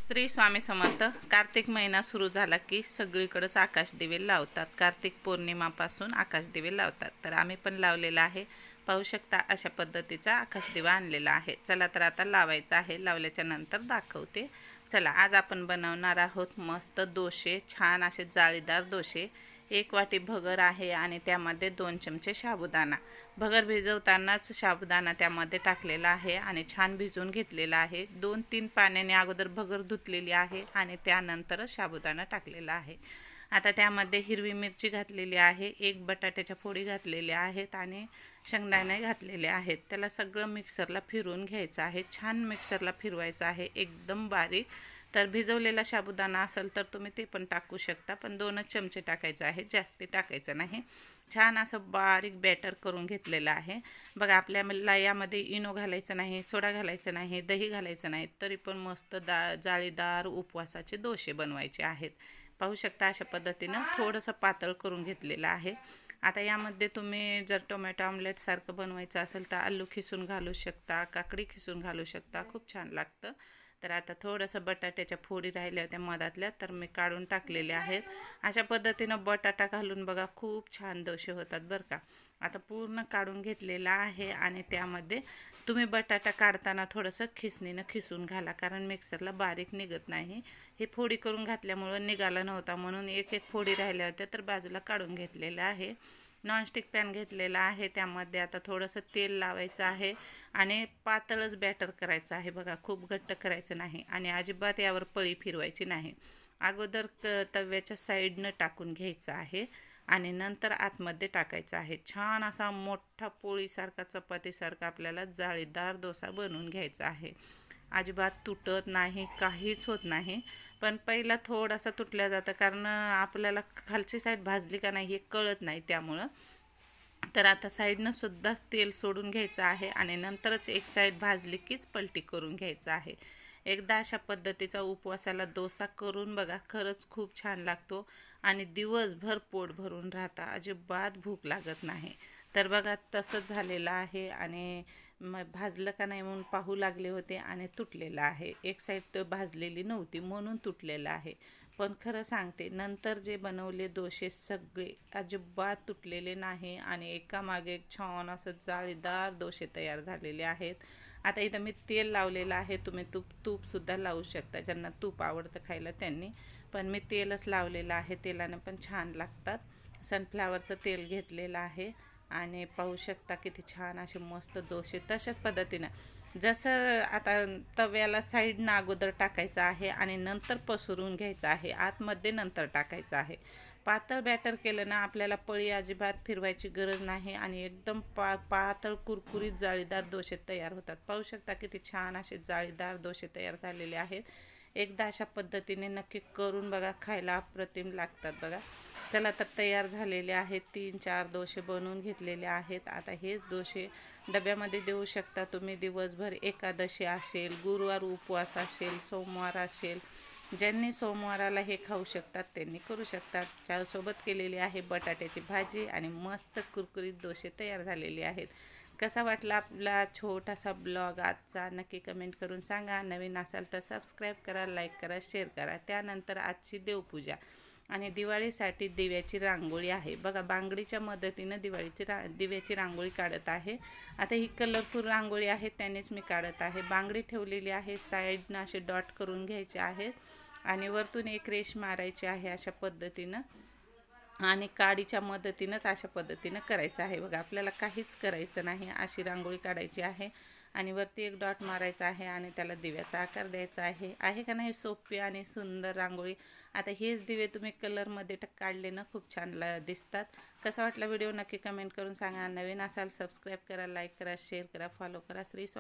श्री स्वामी समर्थ। कार्तिक महिना सुरू झाला की सगळीकडेच आकाशदिवे लावतात। कार्तिक पौर्णिमापासून आकाशदिवे लावतात, तर आम्ही पण लावलेला आहे। पाहू शकता अशा पद्धतीचा आकाशदिवा आणलेला आहे। चला तर आता लावायचा आहे, लावल्याच्या नंतर दाखवते। चला, आज आपण बनवणार आहोत मस्त दोशे, छान असे जाळीदार दोशे। 1 वाटी भगर आहे आणि त्यामध्ये 2 चमचे साबुदाणा। भगर भिजवतानाच साबुदाणा त्यामध्ये टाकलेला आहे आणि छान भिजवून घेतलेला आहे। 2-3 पाण्याने अगोदर भगर धुतलेली आहे आणि त्यानंतर साबुदाणा टाकलेला आहे। आता त्यामध्ये हिरवी मिरची घातलेली आहे, 1 बटाट्याच्या फोडी घातलेल्या आहेत आणि शेंगदाणे घातलेले आहेत। त्याला सगळं मिक्सरला फिरवून घ्यायचं आहे, छान मिक्सरला फिरवायचं आहे एकदम बारीक। तर भिजवलेला साबुदाणा असेल तर तुम्ही ते पण टाकू शकता, पण 2च चमचे टाकायचं आहे, जास्त टाकायचं नाही। छान असं बारीक बॅटर करून घेतलेलं आहे। बघा, आपल्याला यामध्ये इनो घालायचं नाही, सोडा घालायचं नाही, दही घालायचं नाही, तरी पण मस्त जाळीदार उपवासाचे दोशे बनवायचे आहेत। पाहू शकता अशा पद्धतीनं थोडंसं पातळ करून घेतलेलं आहे। आता यामध्ये तुम्ही जर टोमॅटो ऑमलेट सारखं बनवायचं असेल तर आलू खिसून घालू शकता, काकडी खिसून घालू शकता, खूप छान लागतं। तर आता थोडंसं बटाट्याच्या फोडी राहिल्या होत्या मधातल्या, तर मी काढून टाकलेल्या आहेत। अशा पद्धतीनं बटाटा घालून बघा खूप छान दोशे होतात बरं का। आता पूर्ण काढून घेतलेला आहे आणि त्यामध्ये तुम्ही बटाटा काढताना थोडंसं खिसणीनं खिसून घाला, कारण मिक्सरला बारीक निघत नाही। हे फोडी करून घातल्यामुळं निघाला नव्हता, म्हणून 1-1 फोडी राहिल्या होत्या तर बाजूला काढून घेतलेलं आहे। नॉनस्टिक पॅन घेतलेला आहे, त्यामध्ये आता थोडंसं तेल लावायचं आहे आणि पातळच बॅटर करायचं आहे बघा, खूप घट्ट करायचं नाही आणि अजिबात यावर पळी फिरवायची नाही। अगोदर तव्याच्या साईडनं टाकून घ्यायचं आहे आणि नंतर आतमध्ये टाकायचं आहे। छान असा मोठा पोळीसारखा, चपातीसारखा आपल्याला जाळीदार डोसा बनवून घ्यायचा आहे। अजिबात तुटत नाही, काहीच होत नाही, पण पहिला थोडासा तुटल्या जातं, कारण आपल्याला खालची साईड भाजली का नाही हे कळत नाही त्यामुळं। तर आता साईडनं सुद्धा तेल सोडून घ्यायचं आहे आणि नंतरच एक साईड भाजली कीच पलटी करून घ्यायचं आहे। एकदा अशा पद्धतीचा उपवासाला डोसा करून बघा, खरंच खूप छान लागतो आणि दिवसभर पोट भरून राहता, अजिबात भूक लागत नाही। तर बघा तसंच झालेलं आहे आणि मग भाजलं का नाही म्हणून पाहू लागले होते आणि तुटलेलं आहे। एक साईड भाजलेली नव्हती म्हणून तुटलेलं आहे, पण खरं सांगते नंतर जे बनवले दोशे सगळे अजिबात तुटलेले नाही आणि एकामागे एक छान असं जाळीदार दोशे तयार झालेले आहेत। आता इथं मी तेल लावलेलं आहे, तुम्ही तूपसुद्धा लावू शकता, ज्यांना तूप आवडतं खायला त्यांनी, पण मी तेलच लावलेलं आहे, तेलाने पण छान लागतात। सनफ्लावरचं तेल घेतलेलं आहे आणि पाहू शकता किती छान असे मस्त दोशे। तशाच पद्धतीनं जसं आता तव्याला साईडनं अगोदर टाकायचं आहे आणि नंतर पसरून घ्यायचं आहे, आतमध्ये नंतर टाकायचं आहे। पातळ बॅटर केलं ना आपल्याला पळी अजिबात फिरवायची गरज नाही आणि एकदम पातळ कुरकुरीत जाळीदार दोशे तयार होतात। पाहू शकता किती छान असे जाळीदार दोशे तयार झालेले आहेत। एकदा अशा पद्धतीने नक्की करून बघा, खायला अप्रतिम लागतात बघा। चला तर तयार झालेले आहेत, 3-4 दोशे बनवून घेतलेले आहेत। आता हेच दोशे डब्यामध्ये देऊ शकता तुम्ही दिवसभर। एकादशी असेल, गुरुवार उपवास असेल, सोमवार असेल, ज्यांनी सोमवाराला हे खाऊ शकतात त्यांनी करू शकतात। त्यासोबत केलेली आहे बटाट्याची भाजी आणि मस्त कुरकुरीत दोशे तयार झालेले आहेत। कसा वाटला आपला छोटासा ब्लॉग आजचा, नक्की कमेंट करून सांगा। नवीन असाल तर सबस्क्राईब करा, लाईक करा, शेअर करा। त्यानंतर आजची देवपूजा आणि दिवाळीसाठी दिव्याची रांगोळी आहे बघा, बांगडीच्या मदतीनं दिव्याची रांगोळी काढत आहे। आता ही कलरफुल रांगोळी आहे, त्यानेच मी काढत आहे। बांगडी ठेवलेली आहे, साईडनं असे डॉट करून घ्यायचे आहेत आणि वरतून एक रेष मारायची आहे अशा पद्धतीनं आणि काडीच्या मदतीनंच अशा पद्धतीनं करायचं आहे बघा। आपल्याला काहीच करायचं नाही, अशी रांगोळी काढायची आहे आणि वरती एक डॉट मारायचा आहे आणि त्याला दिव्याचा आकार द्यायचा आहे का नाही सोपी आणि सुंदर रांगोळी। आता हेच दिवे तुम्ही कलरमध्ये काढले ना खूप छान दिसतात। कसा वाटला व्हिडिओ नक्की कमेंट करून सांगा। नवीन असाल सबस्क्राईब करा, लाईक करा, शेअर करा, फॉलो करा। श्री स्वामी